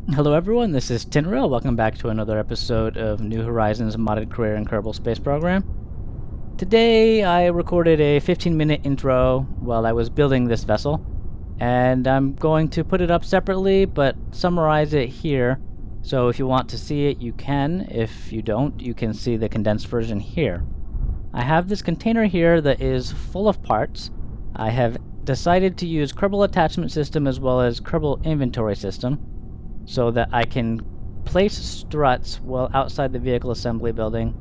Hello everyone, this is Tynrael. Welcome back to another episode of New Horizons Modded Career in Kerbal Space Program. Today I recorded a 15-minute intro while I was building this vessel, and I'm going to put it up separately but summarize it here. So if you want to see it, you can. If you don't, you can see the condensed version here. I have this container here that is full of parts. I have decided to use Kerbal Attachment System as well as Kerbal Inventory System, so that I can place struts well outside the vehicle assembly building.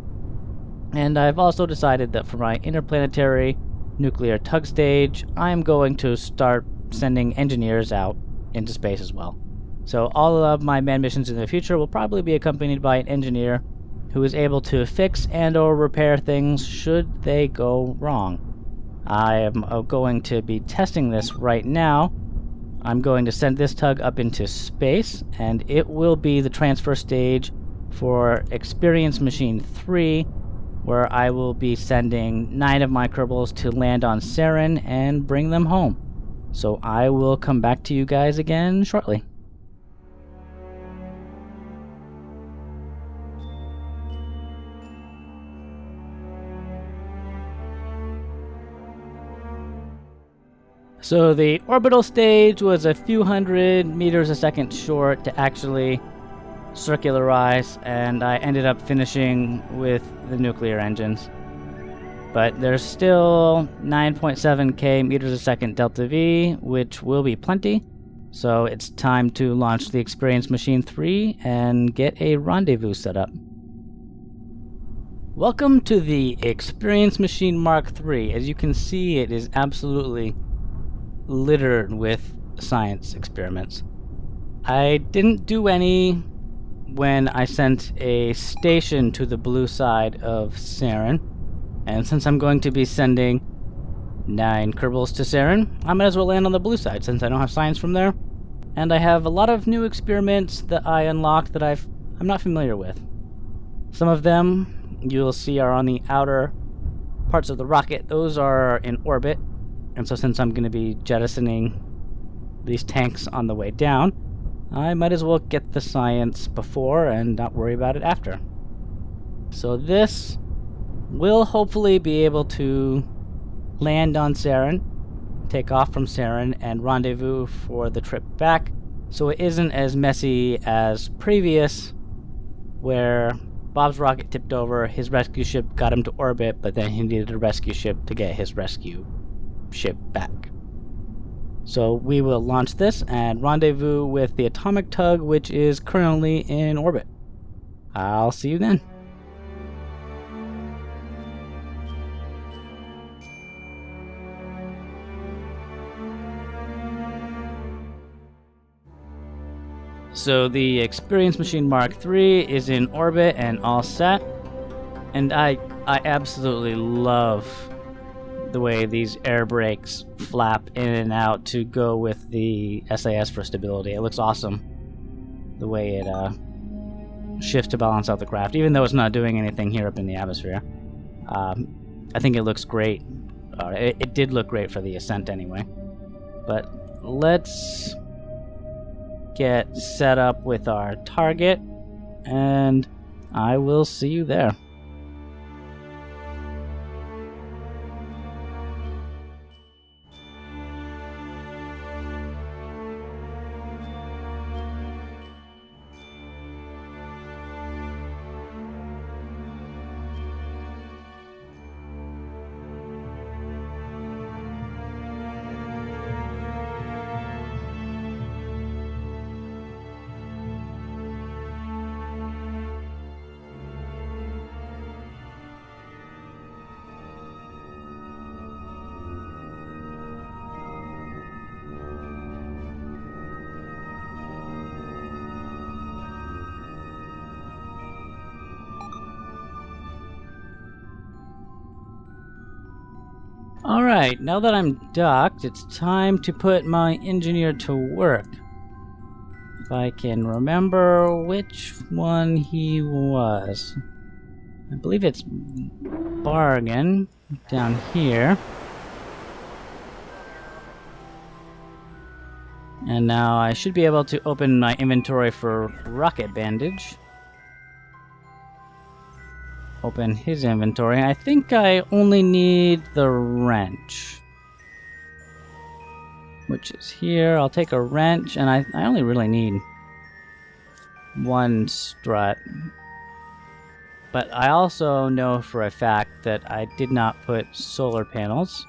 And I've also decided that for my interplanetary nuclear tug stage, I'm going to start sending engineers out into space as well. So all of my manned missions in the future will probably be accompanied by an engineer who is able to fix and or repair things should they go wrong. I am going to be testing this right now. I'm going to send this tug up into space, and it will be the transfer stage for Experience Machine 3, where I will be sending 9 of my Kerbals to land on Serran and bring them home. So I will come back to you guys again shortly. So the orbital stage was a few hundred meters a second short to actually circularize, and I ended up finishing with the nuclear engines. But there's still 9.7k meters a second delta V, which will be plenty. So it's time to launch the Experience Machine 3 and get a rendezvous set up. Welcome to the Experience Machine Mark 3. As you can see, it is absolutely littered with science experiments. I didn't do any when I sent a station to the blue side of Serran, and since I'm going to be sending 9 Kerbals to Serran, I might as well land on the blue side since I don't have science from there, and I have a lot of new experiments that I unlocked that I'm not familiar with. Some of them you'll see are on the outer parts of the rocket. Those are in orbit. And so since I'm going to be jettisoning these tanks on the way down, I might as well get the science before and not worry about it after. So this will hopefully be able to land on Serran, take off from Serran, and rendezvous for the trip back, so it isn't as messy as previous, where Bob's rocket tipped over, his rescue ship got him to orbit, but then he needed a rescue ship to get his rescue ship back. So we will launch this and rendezvous with the atomic tug, which is currently in orbit. I'll see you then. So the Experience Machine Mark III is in orbit and all set, and I absolutely love the way these air brakes flap in and out to go with the SAS for stability. It looks awesome the way it shifts to balance out the craft, even though it's not doing anything here up in the atmosphere. I think it looks great. It did look great for the ascent anyway. But let's get set up with our target, and I will see you there. Alright, now that I'm docked, it's time to put my engineer to work. If I can remember which one he was. I believe it's Bargain down here. And now I should be able to open my inventory for rocket bandage. Open his inventory. I think I only need the wrench, which is here. I'll take a wrench, and I only really need one strut. But I also know for a fact that I did not put solar panels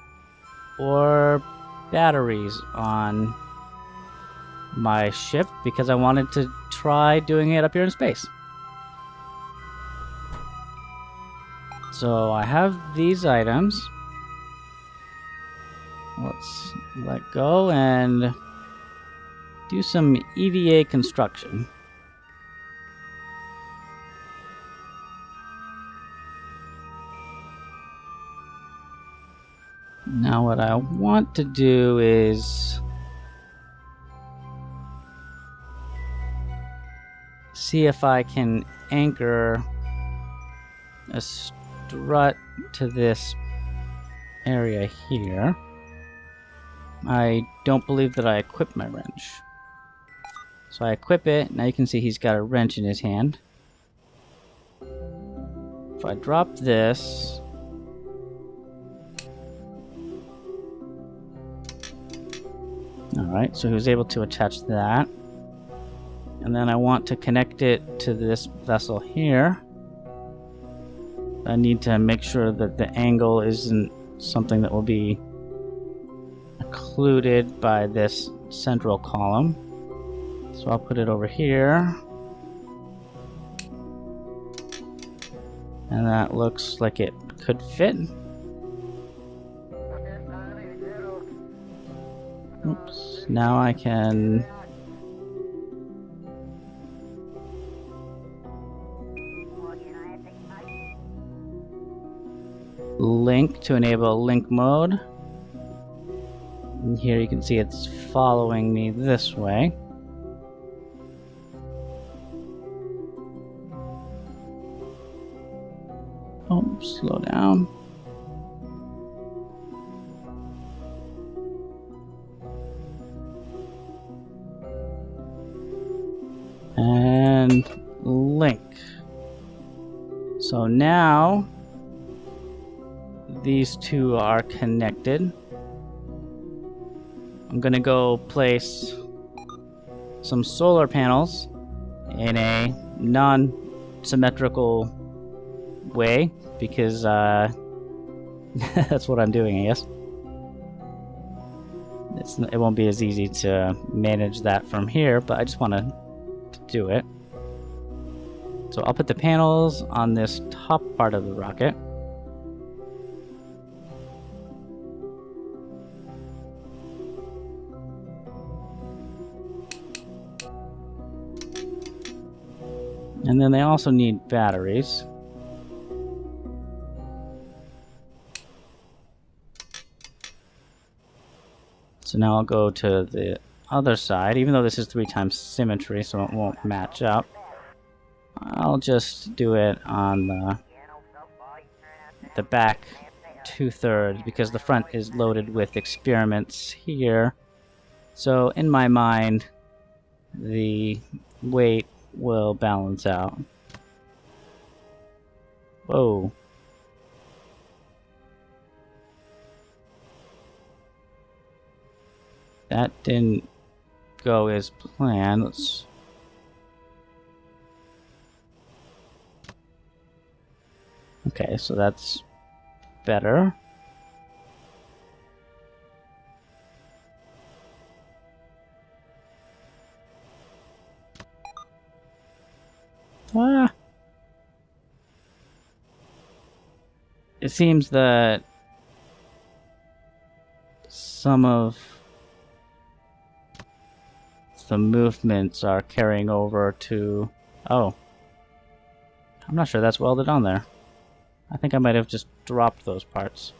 or batteries on my ship because I wanted to try doing it up here in space. So I have these items. Let's let go and do some EVA construction. Now what I want to do is see if I can anchor a strut to this area here. I don't believe that I equipped my wrench. So I equip it. Now you can see he's got a wrench in his hand. If I drop this, alright, so he was able to attach that. And then I want to connect it to this vessel here. I need to make sure that the angle isn't something that will be occluded by this central column. So I'll put it over here. And that looks like it could fit. Oops. Now I can link to enable link mode. And here you can see it's following me this way. Oh, slow down. And link. So now these two are connected. I'm gonna go place some solar panels in a non-symmetrical way because that's what I'm doing, I guess. It won't be as easy to manage that from here, but I just want to do it. So I'll put the panels on this top part of the rocket. And then they also need batteries. So now I'll go to the other side, even though this is 3 times symmetry, so it won't match up. I'll just do it on the back 2/3 because the front is loaded with experiments here. So in my mind, the weight will balance out. Whoa. That didn't go as planned. Let's... Okay, so that's better. Ah. It seems that some of the movements are carrying over to... Oh. I'm not sure that's welded on there. I think I might have just dropped those parts.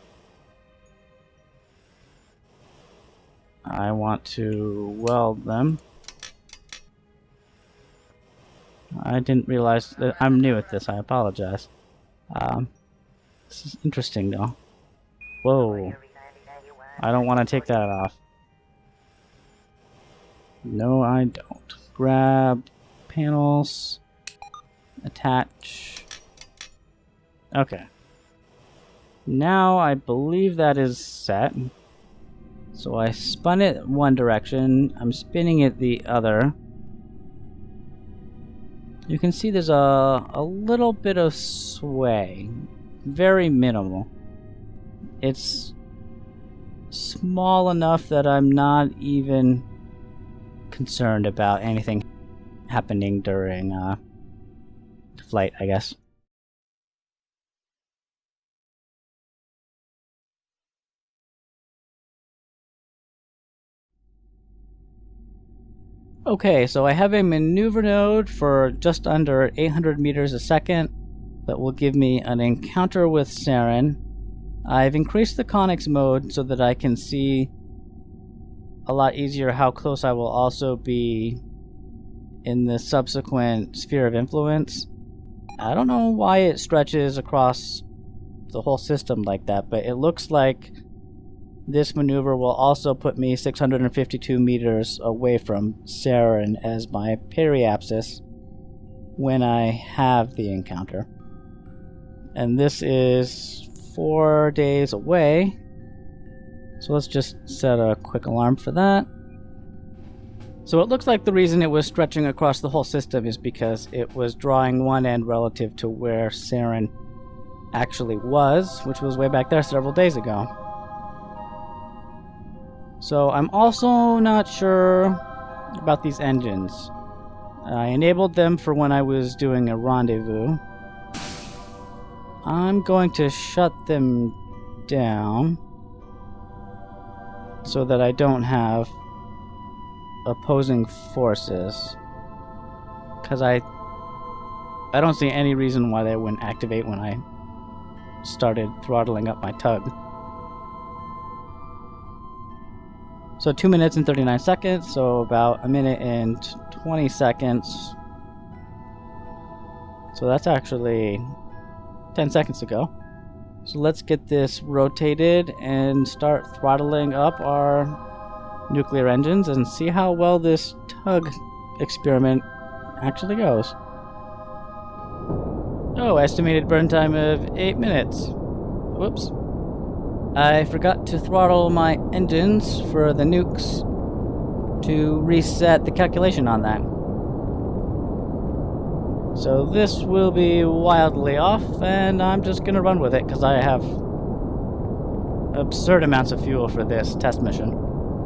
I want to weld them. I didn't realize that I'm new at this. I apologize. This is interesting though. Whoa. I don't want to take that off. No, I don't. Grab panels. Attach. Okay. Now I believe that is set. So I spun it one direction. I'm spinning it the other. You can see there's a little bit of sway. Very minimal. It's small enough that I'm not even concerned about anything happening during flight, I guess. Okay, so I have a maneuver node for just under 800 meters a second that will give me an encounter with Serran. I've increased the conics mode so that I can see a lot easier how close I will also be in the subsequent sphere of influence. I don't know why it stretches across the whole system like that, but it looks like this maneuver will also put me 652 meters away from Serran as my periapsis when I have the encounter. And this is 4 days away, so let's just set a quick alarm for that. So it looks like the reason it was stretching across the whole system is because it was drawing one end relative to where Serran actually was, which was way back there several days ago. So I'm also not sure about these engines. I enabled them for when I was doing a rendezvous. I'm going to shut them down so that I don't have opposing forces, because I don't see any reason why they wouldn't activate when I started throttling up my tug. So 2 minutes and 39 seconds, so about a minute and 20 seconds. So that's actually 10 seconds ago. So let's get this rotated and start throttling up our nuclear engines and see how well this tug experiment actually goes. Oh, estimated burn time of 8 minutes. Whoops. I forgot to throttle my engines for the nukes to reset the calculation on that. So this will be wildly off, and I'm just gonna run with it because I have absurd amounts of fuel for this test mission.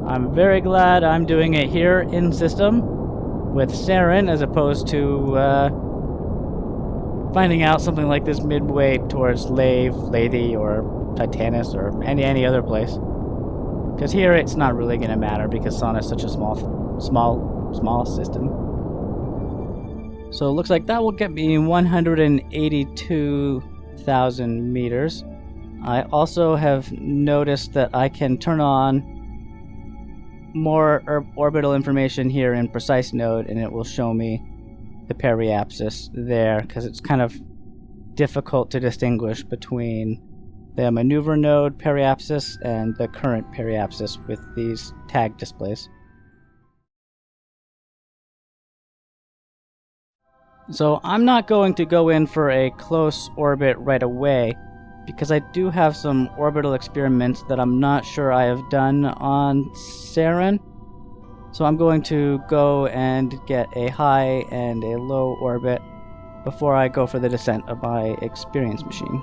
I'm very glad I'm doing it here in system with Serran as opposed to finding out something like this midway towards Lethe, or Titanus, or any other place. Because here it's not really going to matter because Sonnah is such a small system. So it looks like that will get me 182,000 meters. I also have noticed that I can turn on more orbital information here in precise node, and it will show me the periapsis there, because it's kind of difficult to distinguish between the maneuver node periapsis and the current periapsis with these tag displays. So I'm not going to go in for a close orbit right away, because I do have some orbital experiments that I'm not sure I have done on Serran. So I'm going to go and get a high and a low orbit before I go for the descent of my experience machine.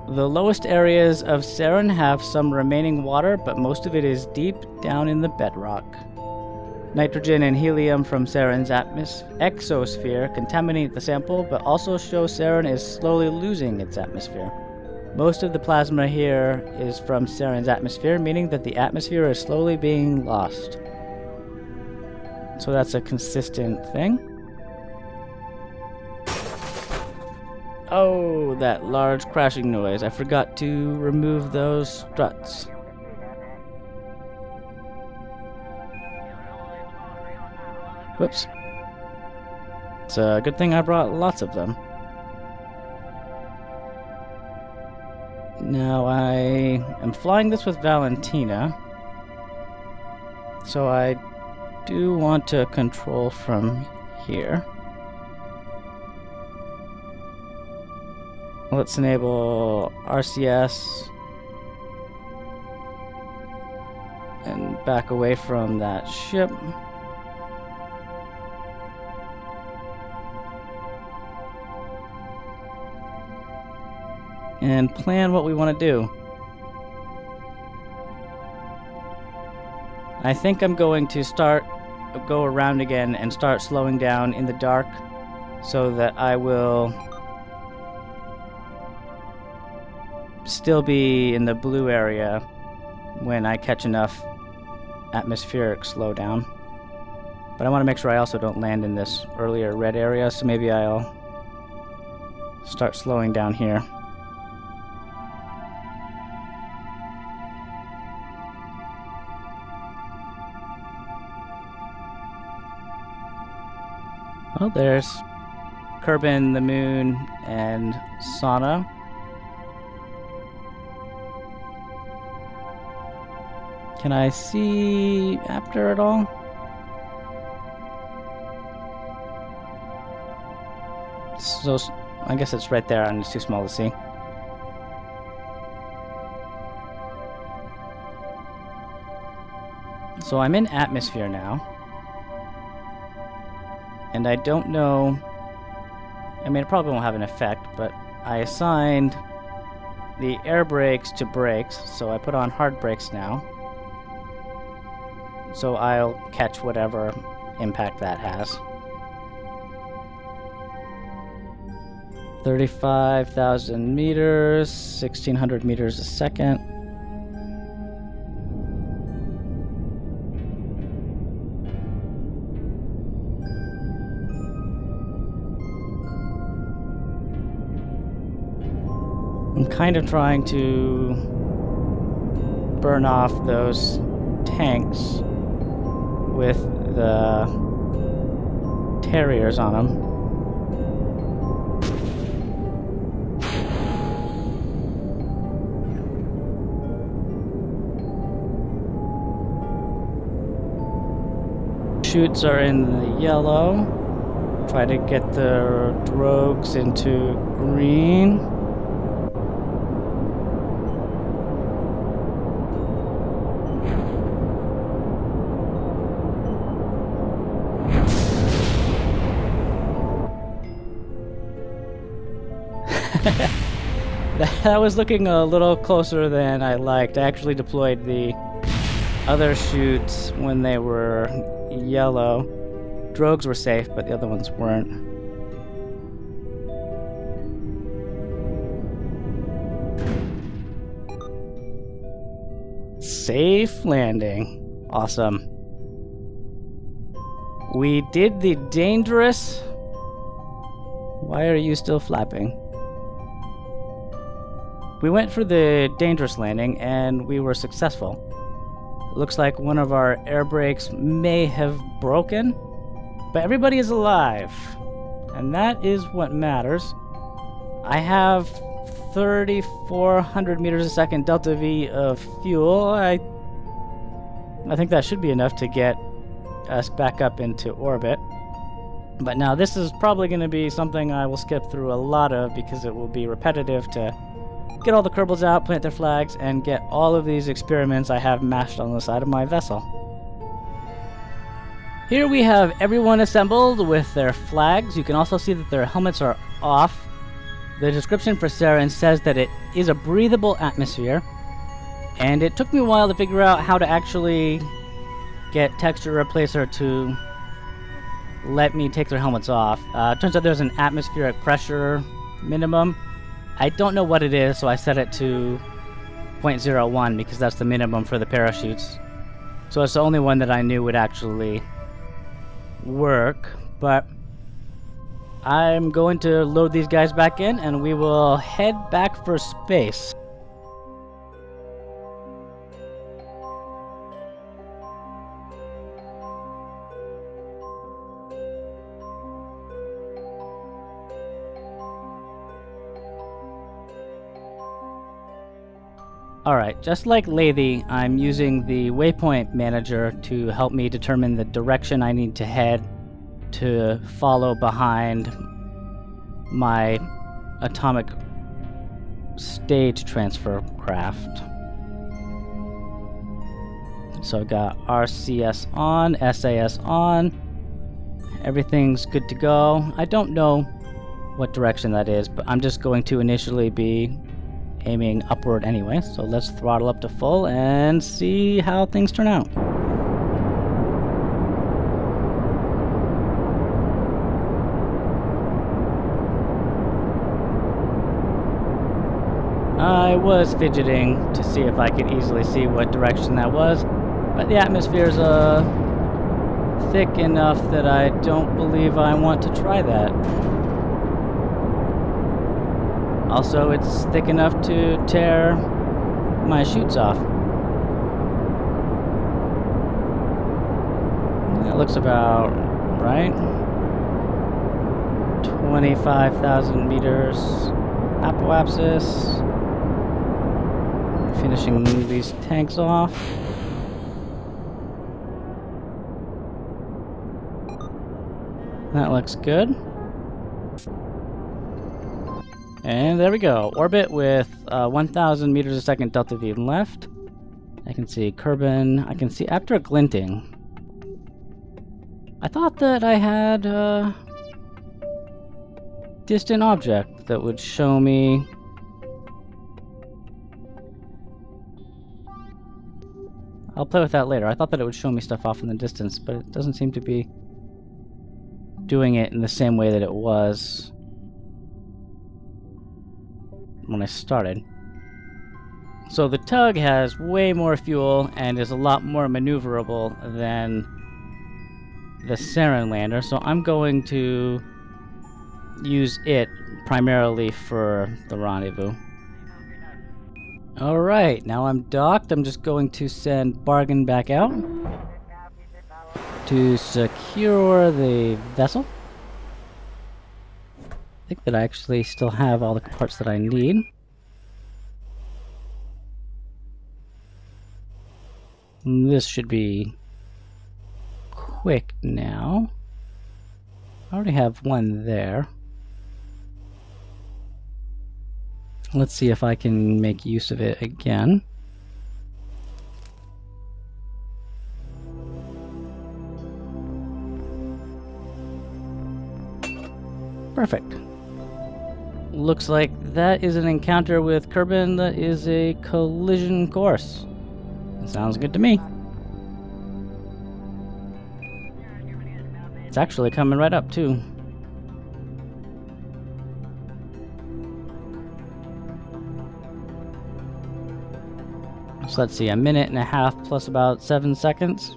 The lowest areas of Serran have some remaining water, but most of it is deep down in the bedrock. Nitrogen and helium from Serran's exosphere contaminate the sample, but also show Serran is slowly losing its atmosphere. Most of the plasma here is from Serran's atmosphere, meaning that the atmosphere is slowly being lost. So that's a consistent thing. Oh, that large crashing noise. I forgot to remove those struts. Whoops. It's a good thing I brought lots of them. Now I am flying this with Valentina, so I do want to control from here. Let's enable RCS and back away from that ship. And plan what we want to do. I think I'm going to go around again and start slowing down in the dark so that I will still be in the blue area when I catch enough atmospheric slowdown. But I want to make sure I also don't land in this earlier red area, so maybe I'll start slowing down here. Well, there's Kerbal, the moon, and Sonnah. Can I see Apter at all? So, I guess it's right there and it's too small to see. So I'm in atmosphere now. And I don't know, I mean, it probably won't have an effect, but I assigned the air brakes to brakes, so I put on hard brakes now. So I'll catch whatever impact that has. 35,000 meters, 1,600 meters a second. I'm kind of trying to burn off those tanks with the Terriers on them. Chutes are in the yellow. Try to get the drogues into green. That was looking a little closer than I liked. I actually deployed the other chutes when they were yellow. Drogues were safe, but the other ones weren't. Safe landing. Awesome. We did the dangerous. Why are you still flapping? We went for the dangerous landing, and we were successful. It looks like one of our air brakes may have broken, but everybody is alive, and that is what matters. I have 3,400 meters a second delta V of fuel. I think that should be enough to get us back up into orbit. But now this is probably going to be something I will skip through a lot of because it will be repetitive to get all the Kerbals out, plant their flags, and get all of these experiments I have mashed on the side of my vessel. Here we have everyone assembled with their flags. You can also see that their helmets are off. The description for Serran says that it is a breathable atmosphere, and it took me a while to figure out how to actually get Texture Replacer to let me take their helmets off. Turns out there's an atmospheric pressure minimum. I don't know what it is, so I set it to 0.01 because that's the minimum for the parachutes. So it's the only one that I knew would actually work, but I'm going to load these guys back in and we will head back for space. Alright, just like Lathy, I'm using the waypoint manager to help me determine the direction I need to head to follow behind my atomic stage transfer craft. So I've got RCS on, SAS on, everything's good to go. I don't know what direction that is, but I'm just going to initially be aiming upward anyway, so let's throttle up to full and see how things turn out. I was fidgeting to see if I could easily see what direction that was, but the atmosphere's thick enough that I don't believe I want to try that. Also, it's thick enough to tear my chutes off. That looks about right. 25,000 meters apoapsis. Finishing these tanks off. That looks good. And there we go. Orbit with 1,000 meters a second delta V left. I can see Kerbal. I can see after glinting. I thought that I had a distant object that would show me. I'll play with that later. I thought that it would show me stuff off in the distance, but it doesn't seem to be doing it in the same way that it was when I started. So the tug has way more fuel and is a lot more maneuverable than the Serran lander, so I'm going to use it primarily for the rendezvous. Alright, now I'm docked. I'm just going to send Bargain back out to secure the vessel. I think that I actually still have all the parts that I need. And this should be quick now. I already have one there. Let's see if I can make use of it again. Perfect. Looks like that is an encounter with Kerbal that is a collision course. Sounds good to me. It's actually coming right up too. So let's see, a minute and a half plus about 7 seconds.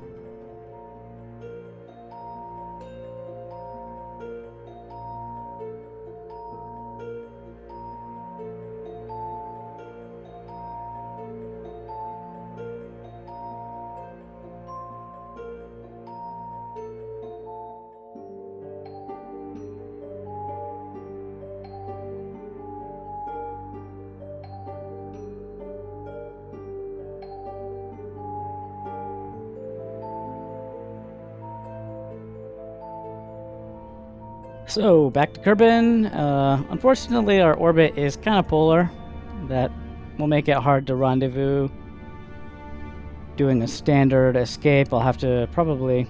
So, back to Kerbal. Unfortunately, our orbit is kind of polar. That will make it hard to rendezvous. Doing a standard escape, I'll have to probably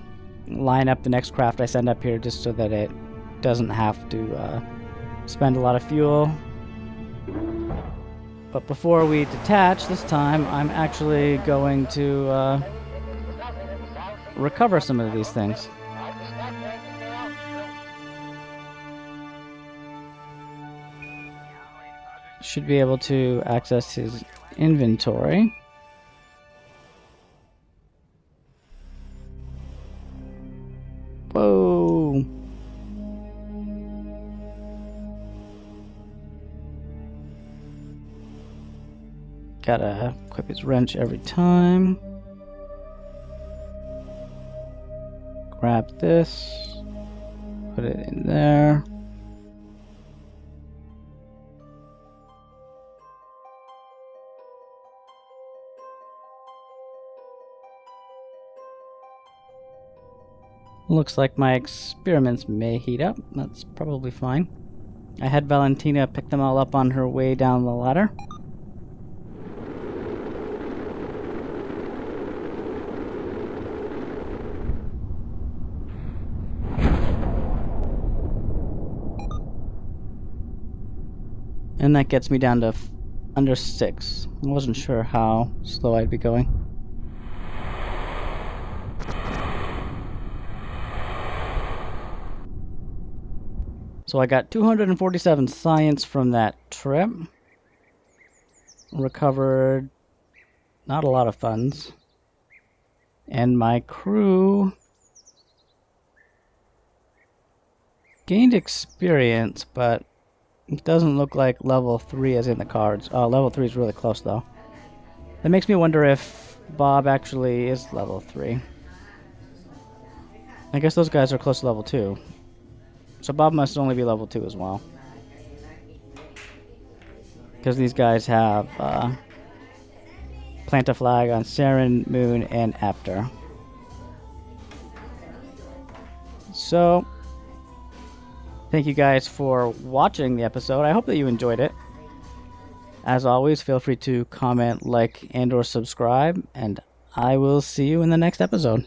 line up the next craft I send up here just so that it doesn't have to spend a lot of fuel. But before we detach this time, I'm actually going to recover some of these things. Should be able to access his inventory. Whoa! Gotta equip his wrench every time. Grab this. Put it in there. Looks like my experiments may heat up. That's probably fine. I had Valentina pick them all up on her way down the ladder. And that gets me down to under 6. I wasn't sure how slow I'd be going. So I got 247 science from that trip. Recovered not a lot of funds. And my crew gained experience, but it doesn't look like level 3 is in the cards. Oh, level 3 is really close, though. That makes me wonder if Bob actually is level 3. I guess those guys are close to level 2. So Bob must only be level 2 as well. Because these guys have plant a flag on Serran, Moon, and After. So thank you guys for watching the episode. I hope that you enjoyed it. As always, feel free to comment, like, and or subscribe, and I will see you in the next episode.